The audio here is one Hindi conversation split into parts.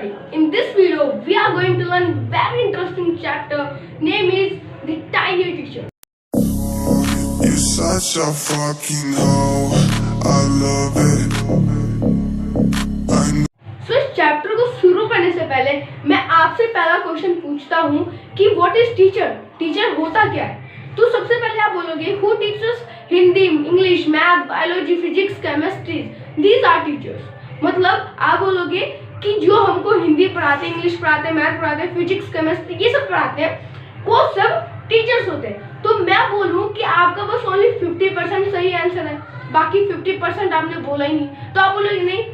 study. In this video, we are going to learn very interesting chapter. Name is the Tiny Teacher. You're such a fucking hoe. I love it. So इस चैप्टर को शुरू करने से पहले मैं आपसे पहला क्वेश्चन पूछता हूँ कि व्हाट इज टीचर? टीचर होता क्या है? तो सबसे पहले आप बोलोगे who teachers Hindi, English, math, biology, physics, chemistry, these are teachers. मतलब आप बोलोगे कि जो हमको हिंदी पढ़ाते हैं, इंग्लिश पढ़ाते हैं, मैथ पढ़ाते हैं, फिजिक्स, केमिस्ट्री ये सब पढ़ाते हैं, वो सब टीचर्स होते हैं। तो मैं बोलूँ कि आपका बस ओनली 50% सही आंसर है, बाकी 50% आपने बोला ही नहीं। तो आप बोलोगे नहीं,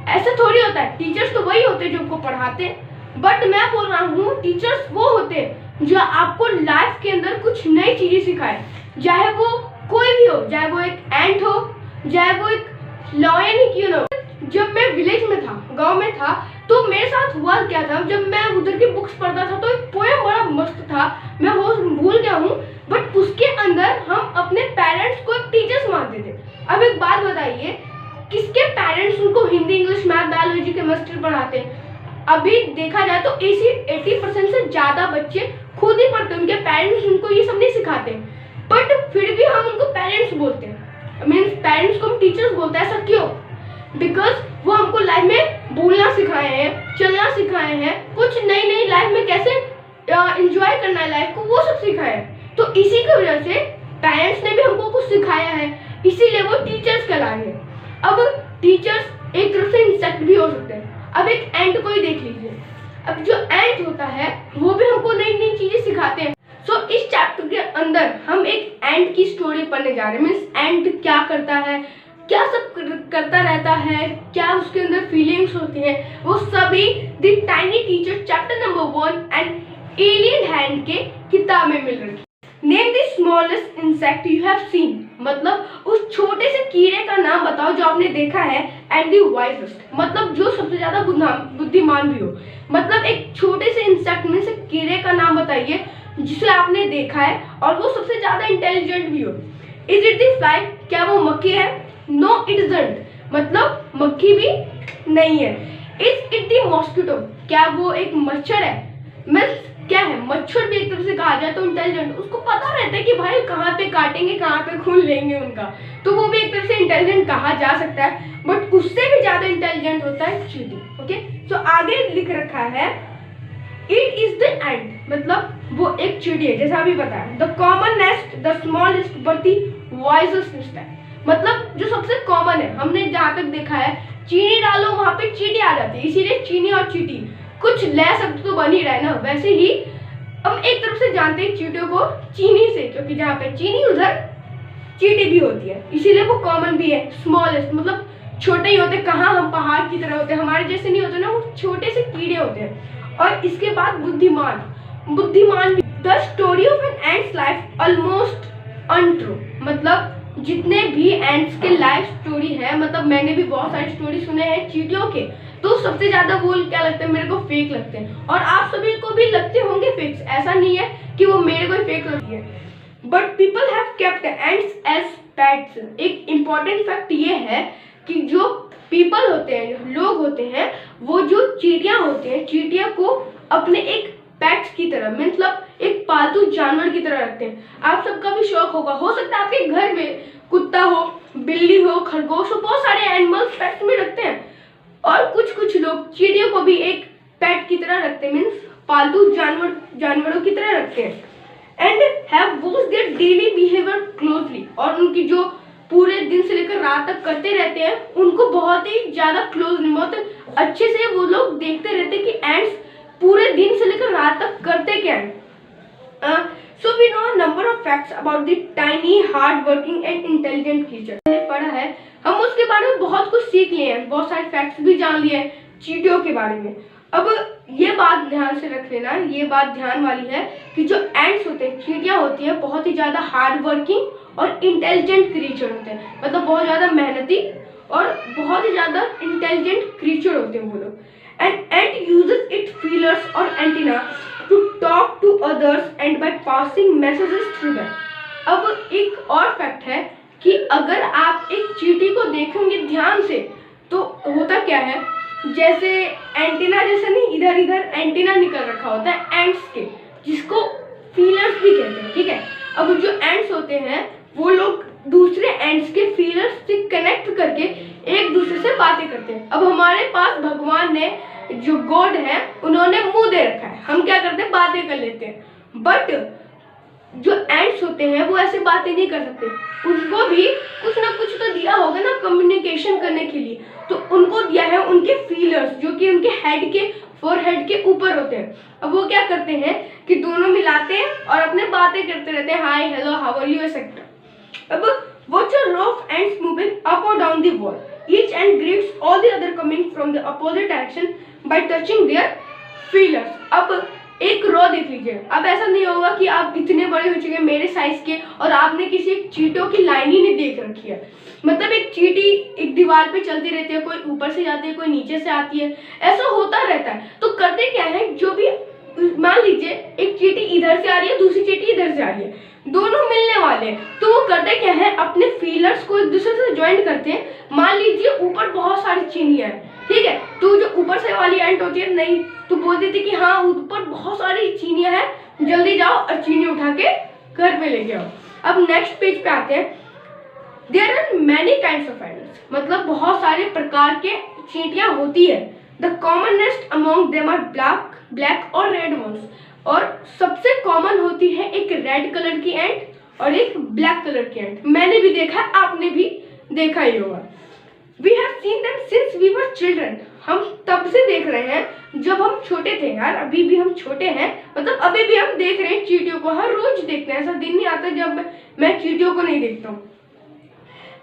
ऐसा थोड़ी होता है, टीचर्स तो वही होते हैं जो आपको पढ़ाते हैं। बट मैं बोल रहा हूँ टीचर्स वो होते हैं जो आपको लाइफ के अंदर कुछ नई चीजें सिखाए, चाहे वो कोई भी हो, चाहे वो एक एंट हो, चाहे वो एक लॉयन ही क्यों ना हो। जब मैं विलेज में था, गांव में था, तो मेरे साथ हुआ क्या था, जब मैं उधर की बुक्स पढ़ता था तो एक पोएम बड़ा मस्त था, मैं वो भूल गया हूँ, बट उसके अंदर हम अपने पेरेंट्स को टीचर्स मानते थे। अब एक बात बताइए, किसके पेरेंट्स उनको Hindi, English, math, biology, chemistry पढ़ाते हैं? अभी देखा जाए तो 80% से ज्यादा बच्चे खुद ही पढ़ते हैं, उनके पेरेंट्स उनको ये सब नहीं सिखाते, बट फिर भी हम उनको पेरेंट्स बोलते हैं, मीन्स पेरेंट्स को हम टीचर्स बोलते हैं। ऐसा क्यों? बिकॉज वो हमको लाइफ में बोलना सिखाए हैं, चलना सिखाए हैं, कुछ नई नई लाइफ में कैसे एंजॉय करना है लाइफ को, वो सब सिखाया है। तो इसी की वजह से पेरेंट्स ने भी हमको कुछ सिखाया है, इसीलिए वो टीचर्स कहलाए हैं। अब टीचर्स एक तरफ से इंसेक्ट भी हो सकते हैं। अब एक एंट को ही देख लीजिए, अब जो एंट होता है वो भी हमको नई नई चीजें सिखाते हैं। सो इस चैप्टर के अंदर हम एक एंट की स्टोरी पढ़ने जा रहे हैं, मीन्स एंट क्या करता है, क्या सब करता रहता है, क्या उसके अंदर फीलिंग्स होती हैं, वो सभी the tiny teacher chapter number 1 and alien hand के किताब में मिल रही है। Name the smallest insect you have seen, मतलब उस छोटे से कीड़े का नाम बताओ जो आपने देखा है, एंड द वाइजेस्ट, मतलब जो सबसे ज्यादा बुद्धिमान भी हो। मतलब एक छोटे से इंसेक्ट में से कीड़े का नाम बताइए जिसे आपने देखा है और वो सबसे ज्यादा इंटेलिजेंट भी हो। इज इट द फ्लाई, क्या वो मक्खी है? नो इट इजंट, मतलब मक्खी भी नहीं है। इज इट द मॉस्किटो, क्या वो एक मच्छर है? मीन्स क्या है, मच्छर भी एक तरफ से कहा जाए तो इंटेलिजेंट, उसको पता रहता है कि भाई कहाँ पे काटेंगे, कहाँ पे खून लेंगे उनका, तो वो भी एक तरफ से इंटेलिजेंट कहा जा सकता है। बट उससे भी ज्यादा इंटेलिजेंट होता है चींटी। ओके, तो आगे लिख रखा है इट इज द एंट, मतलब वो एक चींटी है, जैसा अभी बताया। The common nest, the smallest but the wisest nest, मतलब जो सबसे कॉमन है, हमने जहाँ तक देखा है, चीनी डालो वहां पे चींटी आ जाती है, इसीलिए चीनी और चींटी कुछ नया शब्द तो बन ही रहा है ना। वैसे ही हम एक तरफ से जानते हैं चींटियों को चीनी से, क्योंकि जहाँ पे चीनी उधर चींटी भी होती है, इसीलिए वो कॉमन भी है। स्मॉलेस्ट मतलब छोटे ही होते, कहाँ हम पहाड़ की तरह होते हैं, हमारे जैसे नहीं होते ना, वो छोटे से कीड़े होते हैं। और इसके बाद बुद्धिमान, बुद्धिमान भी। The story of an ant's life almost untrue, मतलब जितने भी एंट्स के लाइफ स्टोरी है, मतलब मैंने भी बहुत सारी स्टोरी सुने हैं चींटियों के, तो सबसे ज्यादा वो क्या लगते हैं, मेरे को फेक लगते हैं, और आप सभी को भी लगते होंगे फेक। ऐसा नहीं है कि वो मेरे को ही फेक लगती है, but people have kept ants as pets. एक इम्पॉर्टेंट फैक्ट ये है कि जो पीपल होते हैं, लोग होते हैं, वो जो चींटियां होते हैं, चींटियां को अपने एक पेट्स की तरह, मतलब एक पालतू जानवर की तरह रखते हैं। आप सबका भी शौक होगा, हो सकता है आपके घर में कुत्ता हो, बिल्ली हो, खरगोश हो, बहुत सारे एनिमल्स पेट्स में रखते हैं, और कुछ लोग चींटियों को भी एक पेट की तरह रखते हैं, मीन्स पालतू जानवरों की तरह रखते हैं। And have watched their daily behaviour closely, और उनकी जो पूरे दिन से लेकर रात तक करते रहते हैं, उनको बहुत ही ज्यादा क्लोजली, बहुत अच्छे से वो लोग देखते रहते हैं कि एंड्स पूरे दिन से लेकर रात तक करते क्या है। So we know a number of facts about the tiny, hard-working and intelligent creature. पढ़ा है, हम उसके बारे में बहुत कुछ सीख लिए हैं, बहुत सारे फैक्ट्स भी जान लिए हैं चींटियों के बारे में। अब ये बात ध्यान से रख लेना, ये बात ध्यान वाली है कि जो एंट्स होते हैं, चींटियां होती हैं, बहुत ही ज़्यादा हार्ड वर्किंग और इंटेलिजेंट क्रीचर होते हैं, मतलब बहुत ज़्यादा मेहनती और बहुत ही ज़्यादा इंटेलिजेंट क्रीचर होते हैं वो लोग। And ant uses it feelers और antenna to talk to others and by passing messages through them. अब एक और फैक्ट है कि अगर आप एक चींटी को देखेंगे ध्यान से, तो होता क्या है जैसे एंटीना जैसे नहीं, इधर इधर एंटीना निकल रखा होता है एंट्स के, जिसको फीलर्स भी कहते हैं, ठीक है। अब जो एंट्स होते हैं वो लोग दूसरे एंट्स के फीलर्स से कनेक्ट करके एक दूसरे से बातें करते हैं। अब हमारे पास भगवान ने, जो गॉड है, उन्होंने मुंह दे रखा है, हम क्या करते हैं, बातें कर लेते हैं। बट जो एंट्स होते हैं वो ऐसे बातें नहीं कर सकते, उनको भी कुछ ना कुछ तो दिया होगा ना कम्युनिकेशन करने के लिए, तो उनको दिया है उनके फीलर्स, जो कि उनके हेड के, फोरहेड के ऊपर होते हैं। अब वो क्या करते हैं कि दोनों मिलाते हैं और अपने बातें करते रहते हैं, hi, hello, how are you, etcetera. अब watch a row of ants moving up or down the wall. Each ant greets all the other coming from the opposite direction by touching their feelers. अब एक रो देख लीजिए। अब ऐसा नहीं होगा कि आप इतने बड़े हो चुके मेरे साइज के और आपने किसी एक चींटियों की लाइन ही नहीं देख रखी है। मतलब एक चींटी एक दीवार पे चलती रहती है, कोई ऊपर से जाती है, कोई नीचे से आती है, ऐसा होता रहता है। तो करते क्या है, जो भी मान लीजिए एक चींटी इधर से आ रही है, दूसरी चींटी इधर से आ रही है, दोनों मिलने वाले, तो वो करते क्या है, अपने फीलर्स को एक दूसरे से ज्वाइन करते हैं। मान लीजिए ऊपर बहुत सारी चीनियां हैं, ठीक है, तो जो ऊपर से वाली एंट होती है, नहीं तो बोलती थी कि हाँ ऊपर बहुत सारी चीनियां हैं, जल्दी जाओ और चीनी उठा के घर पे लेके आओ। अब नेक्स्ट पेज पे आते हैं। There are many kinds of ants, मतलब बहुत सारे प्रकार के चींटियां होती है। The commonest among them are black और रेड वंस, और सबसे कॉमन होती है एक रेड कलर की एंट और एक ब्लैक कलर की एंट। मैंने भी देखा है, आपने भी देखा ही होगा। We have seen them since we were children, हम तब से देख रहे हैं जब हम छोटे थे। यार अभी भी हम छोटे हैं, मतलब अभी भी हम देख रहे हैं चींटियों को, हर रोज देखते हैं, ऐसा दिन नहीं आता जब मैं चींटियों को नहीं देखता हूँ।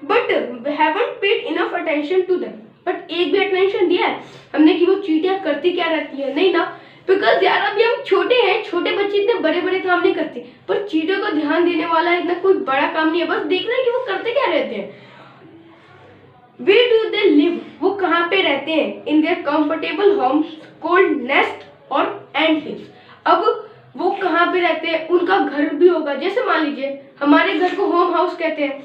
But haven't paid enough attention to them, but एक भी अटेंशन दिया है हमने कि वो चींटियां करती क्या रहती है, नहीं ना। बिकॉज यार अभी हम छोटे हैं, छोटे बच्चे इतने बड़े बड़े काम नहीं करते, पर चींटियों को ध्यान देने वाला इतना कोई बड़ा काम नहीं है, बस देखना है कि वो करते क्या रहते हैं। Where do they live? वो कहाँ पे रहते हैं? In their comfortable homes called nest और ant hills. अब वो कहाँ पे रहते हैं, उनका घर भी होगा। जैसे मान लीजिए हमारे घर को होम हाउस कहते हैं,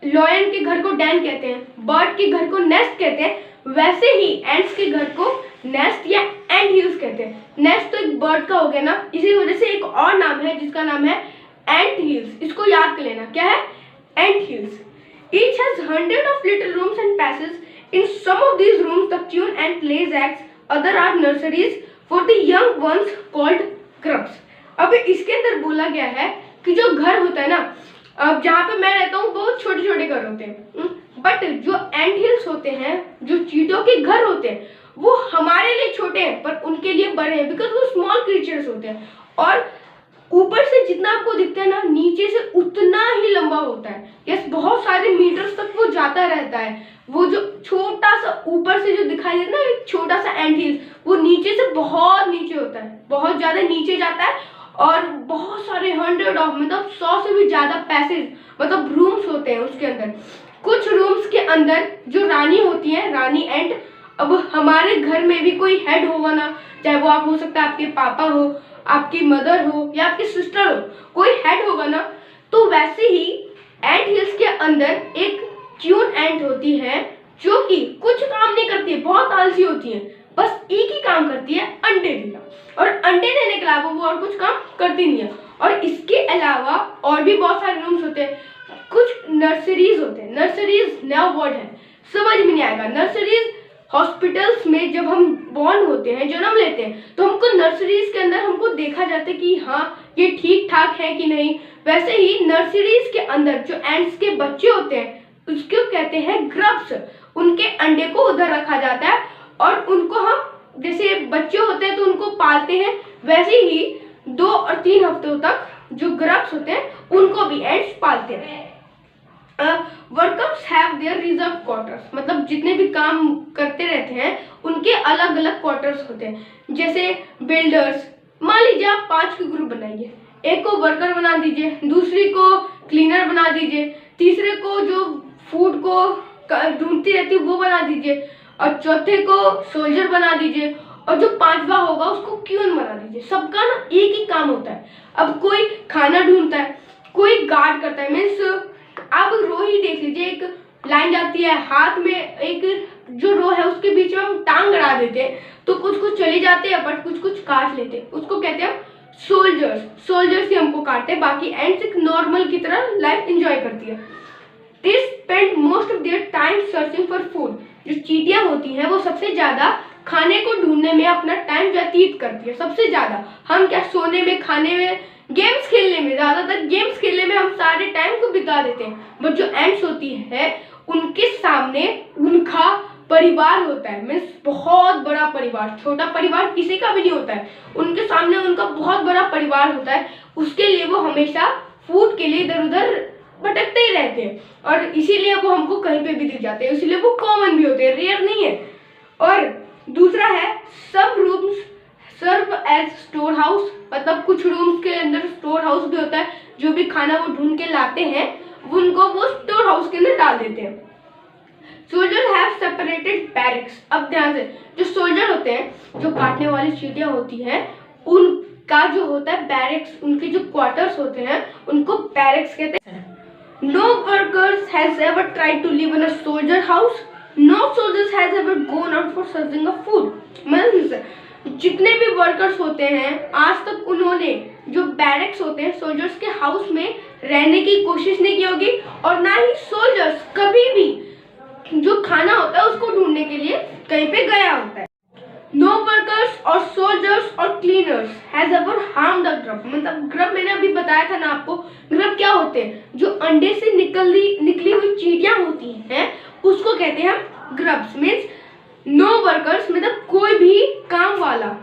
लॉयन के घर को डैन कहते हैं, बर्ड के घर को नेस्ट कहते हैं, वैसे ही एंट्स के घर को नेस्ट या एंट हिल्स कहते हैं। नेस्ट तो एक बर्ड का हो गया ना, इसी वजह से एक और नाम है जिसका नाम है एंट हिल्स। इसको याद कर लेना, क्या है, एंट hills. Each has hundreds of little rooms and passages. In some of these rooms, the queen ant lays eggs. Other are nurseries for the young ones called grubs. अब इसके अंदर बोला गया है कि जो घर होता है ना, अब जहाँ पे मैं रहता हूँ बहुत छोटे छोटे घर होते हैं, बट जो एंट हिल्स होते हैं, जो चींटियों के घर होते हैं, वो हमारे लिए छोटे हैं पर उनके लिए बड़े हैं, बिकॉज वो स्मॉल क्रीचर्स होते हैं। और ऊपर से जितना आपको दिखता है ना, नीचे से उतना ही लंबा होता है। यस, बहुत सारे मीटर्स तक वो जाता रहता है। वो जो छोटा सा ऊपर से जो दिखाई देता है ना, एक छोटा सा एंट हिल, वो नीचे से बहुत नीचे होता है, बहुत ज्यादा नीचे जाता है। और बहुत सारे 100 ऑफ, मतलब 100 से भी ज्यादा पैसेज, मतलब रूम्स होते हैं उसके अंदर। कुछ रूम्स के अंदर जो रानी होती है, रानी एंट, अब हमारे घर में भी कोई हेड होगा ना, चाहे वो आप हो सकता है आपके पापा हो, आपकी मदर हो या आपकी सिस्टर हो, कोई हेड होगा ना, तो वैसे ही एंट हिल्स के अंदर एक क्यून एंट होती है जो कि कुछ काम नहीं करती है, बहुत आलसी होती है, बस एक ही काम करती है, अंडे देना। और अंडे देने के अलावा वो और कुछ काम करती नहीं है। और इसके अलावा और भी बहुत सारे रूम्स होते हैं। कुछ नर्सरीज होते हैं, नर्सरीज नया वर्ड है, समझ में नहीं आएगा। नर्सरीज हॉस्पिटल्स में जब हम बॉर्न होते हैं, जन्म लेते हैं, तो हमको नर्सरीज के अंदर हमको देखा जाता है कि हाँ ये ठीक ठाक है कि नहीं। वैसे ही नर्सरीज के अंदर जो एंट्स के बच्चे होते हैं उसको कहते हैं ग्रब्स। उनके अंडे को उधर रखा जाता है और उनको हम, जैसे बच्चे होते हैं तो उनको पालते हैं, वैसे ही 2 और 3 हफ्तों तक जो ग्रब्स होते हैं उनको भी एंट्स पालते हैं। Workers have their reserve quarters, मतलब जितने भी काम करते रहते हैं उनके अलग अलग क्वार्टर्स होते हैं। जैसे बिल्डर्स, मान लीजिए आप 5 के ग्रुप बनाइए, एक को वर्कर बना दीजिए, दूसरी को क्लीनर बना दीजिए, तीसरे को जो फूड को ढूंढती रहती है वो बना दीजिए, और चौथे को सोल्जर बना दीजिए, और जो 5वां होगा उसको क्यून बना दीजिए। सबका ना एक ही काम होता है। अब कोई खाना ढूंढता है, कोई गार्ड करता है, मीन्स आप रो ही देख लीजिए, एक लाइन जाती है, हाथ में एक जो रो है उसके बीच में हम टांग अड़ा देते हैं तो कुछ कुछ चले जाते हैं बट कुछ कुछ काट लेते हैं, उसको कहते हैं सोल्जर्स ही हमको काटते हैं, बाकी एंड्स एक नॉर्मल की तरह लाइफ एंजॉय करती है। They spend most of their time searching for food. जो चींटियां होती हैं वो सबसे ज्यादा खाने को ढूंढने में अपना टाइम व्यतीत करती है, सबसे ज्यादा। हम क्या सोने में, खाने में, गेम्स खेलने में, ज्यादातर गेम्स खेलने में हम सारे टाइम को बिता देते हैं। बट जो एंड्स होती है उनके सामने उनका परिवार होता है, मीन्स बहुत बड़ा परिवार, छोटा परिवार किसी का भी नहीं होता है, उनके सामने उनका बहुत बड़ा परिवार होता है। उसके लिए वो हमेशा फूड के लिए इधर उधर भटकते ही रहते हैं और इसीलिए वो हमको कहीं पे भी दिख जाते हैं, इसीलिए वो कॉमन भी होते हैं, रेयर नहीं है। और दूसरा है सब rooms serve as store house, मतलब कुछ रूम्स के अंदर स्टोर हाउस भी होता है, जो भी खाना वो ढूंढ के लाते हैं उनको वो स्टोर हाउस के अंदर डाल देते हैं। Soldier have separated barracks. अब ध्यान से, जो सोल्जर होते हैं, जो काटने वाली चींटियां होती हैं, उनका जो होता है बैरक्स, उनके जो क्वार्टर्स होते हैं उनको बैरक्स कहते हैं। No workers has ever tried to live in a soldier house. No soldiers has ever gone out for searching of food. मतलब जितने भी वर्कर्स होते हैं आज तक उन्होंने जो बैरक्स होते हैं सोल्जर्स के हाउस में रहने की कोशिश नहीं की होगी, और ना ही सोल्जर्स कभी भी जो खाना होता है उसको ढूंढने के लिए कहीं पे गया होता है। No workers or soldiers or cleaners has ever harmed a grub. मतलब ग्रब मैंने अभी बताया था ना आपको, ग्रब क्या होते हैं, जो अंडे से निकली हुई चींटियां होती हैं उसको कहते हैं हम ग्रब्स। मीन्स नो वर्कर्स मतलब कोई भी काम वाला,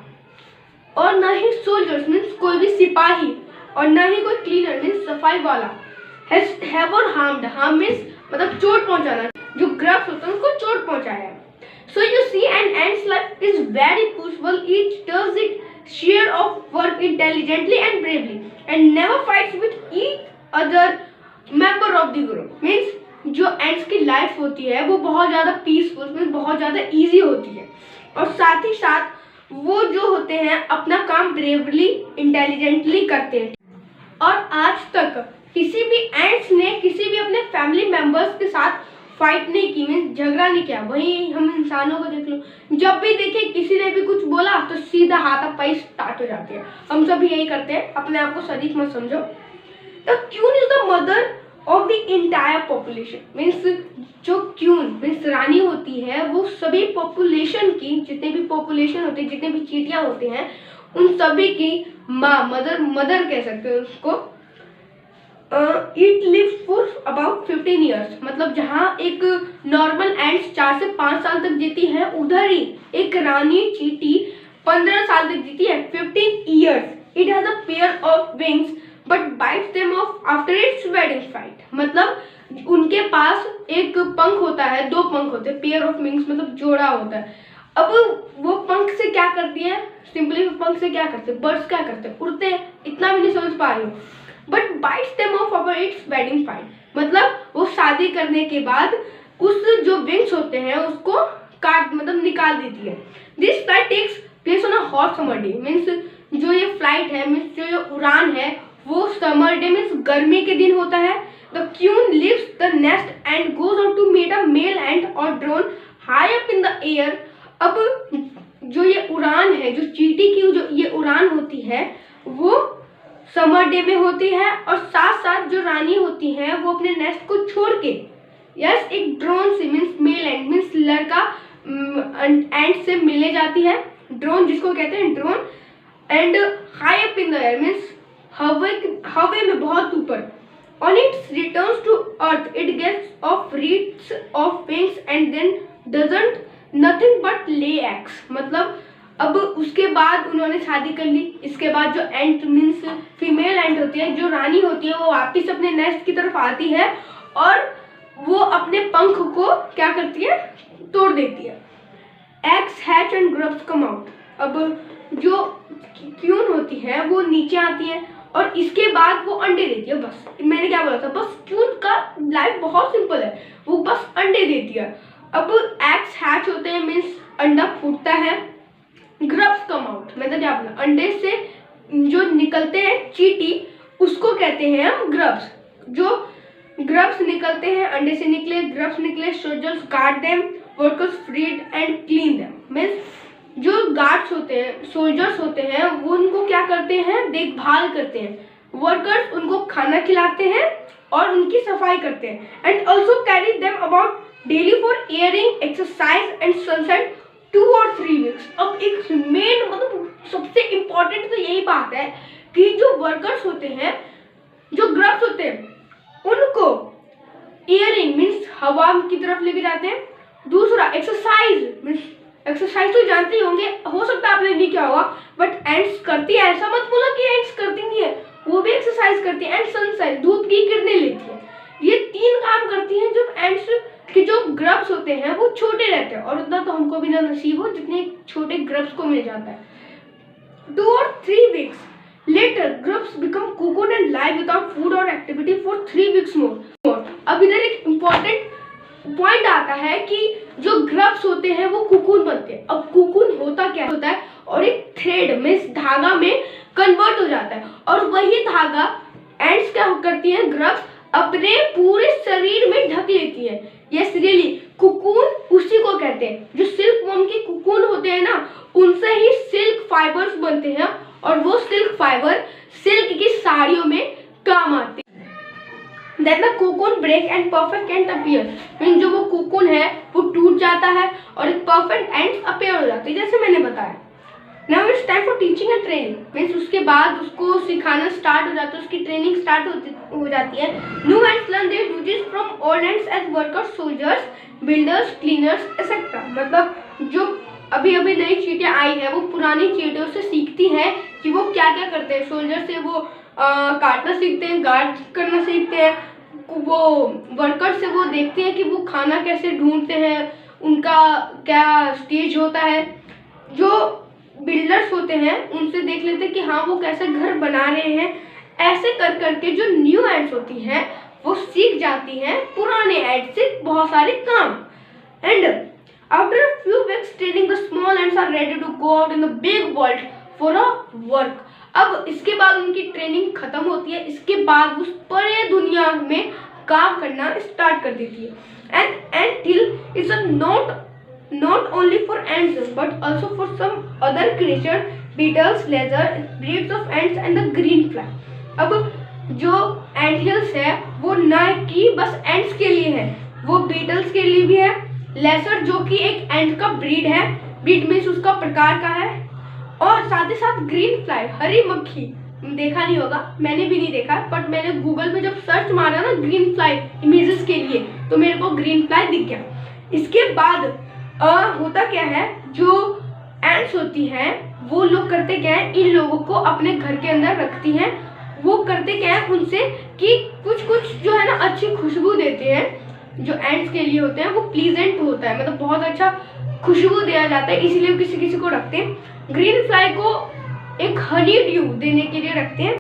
और ना ही सोल्जर्स मीन्स कोई भी सिपाही, और ना ही कोई क्लीनर मीन्स सफाई वाला। हैव और हार्म्ड, हार्म मीन्स मतलब चोट पहुंचाना, जो ग्रब्स होते हैं उनको चोट पहुंचाया। So you see, an ant's life is very peaceful. Each does its share of work intelligently and bravely, and never fights with each other member of the group. Means जो ants की लाइफ होती है वो बहुत ज़्यादा पीसफुल, मीन्स बहुत ज़्यादा इजी होती है, और साथ ही साथ वो जो होते हैं अपना काम ब्रेवली इंटेलिजेंटली करते हैं। और आज तक किसी भी एंट्स ने किसी भी अपने फैमिली मेंबर्स के साथ फाइट नहीं की, मीन्स झगड़ा नहीं किया। वहीं हम इंसानों को देख लो, जब भी देखे किसी ने भी कुछ बोला तो सीधा हाथापाई स्टार्ट हो जाती है। हम सब यही करते हैं, अपने आप को शरीफ मत समझो। The queen is the mother of the entire population. Means जो क्यून मीन्स रानी होती है वो सभी पॉपुलेशन की, जितने भी पॉपुलेशन होते हैं, जितने भी चींटियां होते हैं, उन सभी की माँ, मदर कह सकते हैं उसको। It lives for about 15 years. मतलब जहाँ एक नॉर्मल एंड्स 4 से 5 साल तक जीती है, उधर ही एक रानी चींटी 15 साल तक जीती है, 15 years. It has a pair of wings but bytes them of after it's wedding fight. मतलब उनके पास एक पंख होता है, 2 पंख होते हैं, पेयर ऑफ विंग्स मतलब जोड़ा होता है। अब वो पंख से क्या करती है, सिंपली पंख से क्या करते हैं, बर्ड्स क्या करते हैं, उड़ते हैं, इतना भी नहीं समझ पा रही हो। But bytes them of after it's wedding fight, मतलब वो शादी करने के बाद उस जो विंग्स होते हैं उसको काट मतलब निकाल देती है। This flight takes place on a hot summer day. Means जो ये फ्लाइट है, मीन्स जो ये उड़ान है वो समर डे मीन्स गर्मी के दिन होता है। The queen leaves the nest and goes out to meet a male ant और drone high up in the air. अब जो ये उड़ान है, जो चींटी की जो ये उड़ान होती है वो समर डे में होती है, और साथ साथ जो रानी होती है वो अपने नेस्ट को छोड़ के एक ड्रोन से मीन्स मेल एंड मीन्स लड़का एंड से मिलने जाती है। ड्रोन जिसको कहते हैं drone, and high up in the air means हवे में बहुत ऊपर। On its returns to earth it gets off rids of wings and then doesn't nothing but lay eggs. मतलब अब उसके बाद उन्होंने शादी कर ली, इसके बाद जो एंट मीन्स फीमेल एंट होती है, जो रानी होती है, वो वापस अपने नेस्ट की तरफ आती है और वो अपने पंख को क्या करती है, तोड़ देती है। Eggs hatch and grubs come out. अब जो क्यून होती है वो नीचे आती है और इसके बाद वो अंडे देती है। बस मैंने क्या बोला था, बस क्यून का लाइफ बहुत सिंपल है, वो बस अंडे देती है। अब एग्स हैच होते हैं मीन्स अंडा फूटता है। ग्रब्स कम आउट मतलब क्या बोला, अंडे से जो निकलते हैं चींटी उसको कहते हैं हम ग्रब्स। जो ग्रब्स निकलते हैं, अंडे से निकले ग्रब्स निकले, soldiers guard them, workers feed and clean them. Means जो गार्ड्स होते हैं, सोल्जर्स होते हैं, वो उनको क्या करते हैं, देखभाल करते हैं। वर्कर्स उनको खाना खिलाते हैं और उनकी सफाई करते हैं। And also carry them about daily for airing, exercise and sunset 2 or 3 weeks। अब एक मेन मतलब सबसे इम्पोर्टेंट तो यही बात है कि जो वर्कर्स होते हैं, जो ग्रब्स होते हैं, उनको एयरिंग मीन्स हवा की तरफ लेके जाते हैं। दूसरा एक्सरसाइज मीन्स एक्सरसाइज तो जानते ही होंगे, हो सकता है आपने नहीं किया होगा, बट एंड्स करती है, ऐसा मत बोलो कि एंड्स करती नहीं है, वो भी एक्सरसाइज करती है। एंड सनसाइज धूप की किरणें लेती है। ये 3 काम करती हैं। जब एंड्स कि जो ग्रब्स होते हैं वो छोटे रहते हैं, और उतना तो हमको भी ना नसीब हो जितने छोटे ग्रब्स को मिल जाता है। 2 or 3 weeks later grubs become cocoon and lie without food or activity for 3 weeks more। अब इधर एक इम्पोर्टेंट पॉइंट आता है कि जो ग्रब्स होते हैं वो कुकून बनते हैं। अब कुकून होता क्या होता है, और एक थ्रेड मीन्स धागा में कन्वर्ट हो जाता है, और वही धागा एंड्स क्या करती हैं, ग्रब्स अपने पूरे शरीर में ढक लेती है। यस रियली, कुकून उसी को कहते हैं। जो सिल्क वर्म के कुकून होते हैं ना, उनसे ही सिल्क फाइबर्स बनते हैं, और वो सिल्क फाइबर सिल्क की साड़ियों में काम आते हैं। Then the cocoon break and perfect ant appear। Mean जो वो कुकून है वो टूट जाता है और एक परफेक्ट एंट अपीयर हो जाती है, जैसे मैंने बताया। Now it's time for teaching and training। Means उसके बाद उसको सिखाना स्टार्ट हो जाता है, उसकी ट्रेनिंग स्टार्ट हो जाती है। New ants learn their duties from old ants as workers, soldiers, builders, cleaners, etc। मतलब जो अभी अभी नई चींटियां आई है वो पुरानी चींटियों से सीखती हैं कि वो क्या क्या करते हैं। सोल्जर से वो काटना सीखते हैं, गार्ड करना सीखते हैं। वो वर्कर से वो देखते हैं कि वो खाना कैसे ढूंढते हैं, उनका क्या स्टेज होता है। जो बिल्डर्स होते हैं उनसे देख लेते हैं कि हाँ वो कैसे घर बना रहे हैं। ऐसे कर करके जो न्यू एंट्स होती हैं वो सीख जाती हैं पुराने एंट्स से बहुत सारे काम। And after a few weeks training the small ants are ready to go out in the big world for a work. अब इसके बाद उनकी ट्रेनिंग खत्म होती है, इसके बाद उस बड़े दुनिया में काम करना स्टार्ट कर देती है। And until is a not only for ants but also for some other creature, beetles, lizards, breeds of ants and the green fly। अब जो एंट हिल्स है वो ना कि बस एंट्स के लिए है, वो बीटल्स के लिए भी है। लेसर जो कि एक एंट का ब्रीड है, ब्रीड मीन्स उसका प्रकार का है, और साथ ही साथ ग्रीन फ्लाई हरी मक्खी। देखा नहीं होगा, मैंने भी नहीं देखा, बट मैंने गूगल में जब सर्च मारा ना ग्रीन फ्लाई इमेजेस के लिए तो मेरे को ग्रीन फ्लाई दिख गया। इसके बाद होता क्या है, जो एंट्स होती हैं वो लोग करते क्या है, इन लोगों को अपने घर के अंदर रखती हैं। वो करते क्या है उनसे कि कुछ कुछ जो है ना अच्छी खुशबू देते हैं। जो एंट्स के लिए होते हैं वो प्लीजेंट होता है, मतलब बहुत अच्छा खुशबू दिया जाता है, इसीलिए किसी किसी को रखते हैं। ग्रीन फ्लाई को एक हनी ड्यू देने के लिए रखते हैं।